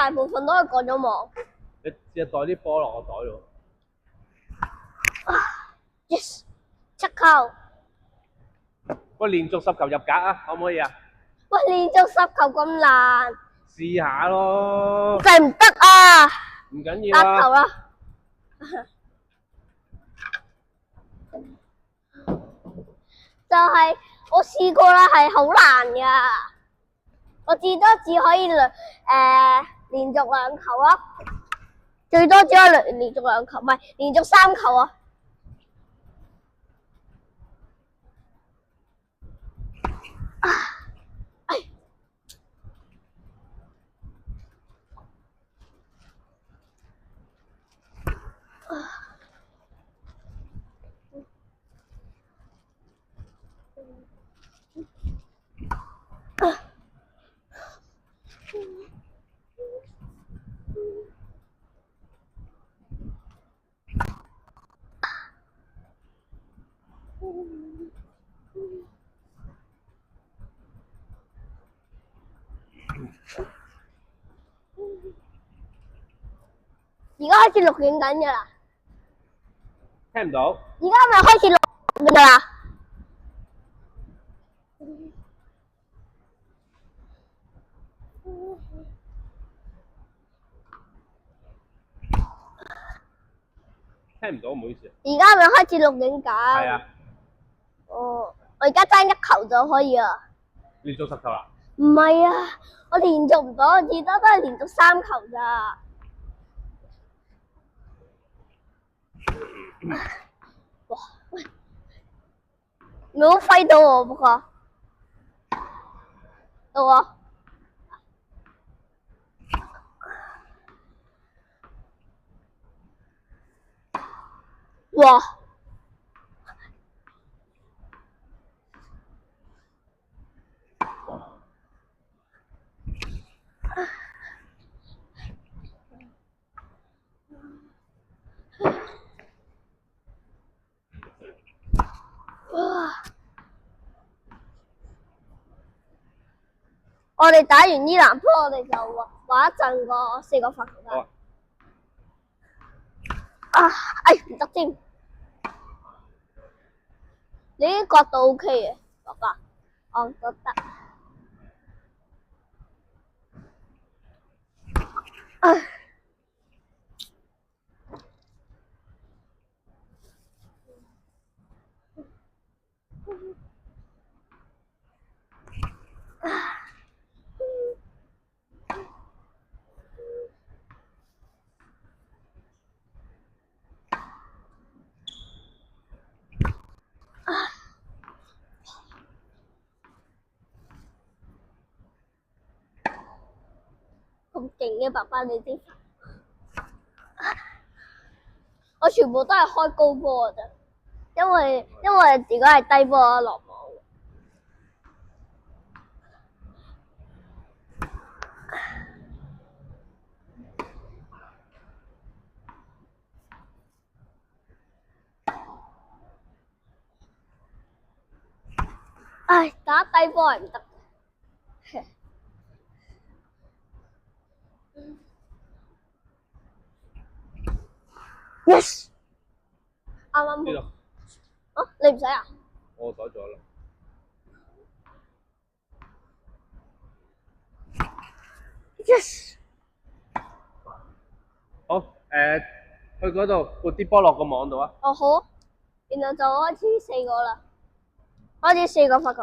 大部分都係過咗網。你試下袋啲波落個袋度。Yes， 7球。喂，連續10球入格啊，可唔可以啊？喂，連續10球咁難。試下咯。真係唔得啊！唔緊要啊。8球啦。就係我試過啦，係好難噶。我至多只可以連續2球咯，最多只可以連續2球，唔係連續3球啊！而家開始錄影緊㗎啦。聽唔到？而家咪開始錄㗎啦。聽唔到，唔好意思。而家咪開始錄影緊。係啊。哦，我而家爭1球就可以啦。連續10球啦？唔係啊，我連續唔到，我至多都係連續3球咋。哇！喂，你好揮到我不過，到我。哇！我哋打完呢籃波，我哋就玩一陣個4個罰球啦。哎，唔得添！你呢個角度 OK 嘅，爸爸。我覺得。咁勁嘅爸爸，你知？我全部都係開高波嘅啫，因為如果係低波落網。唉，打低波係唔得。Yes， 啱啱好。啊，你唔使啊？我袋咗啦。Yes。好，去嗰度撥啲波落個網度啊。哦好，然後就開始4個啦，開始4個罰球。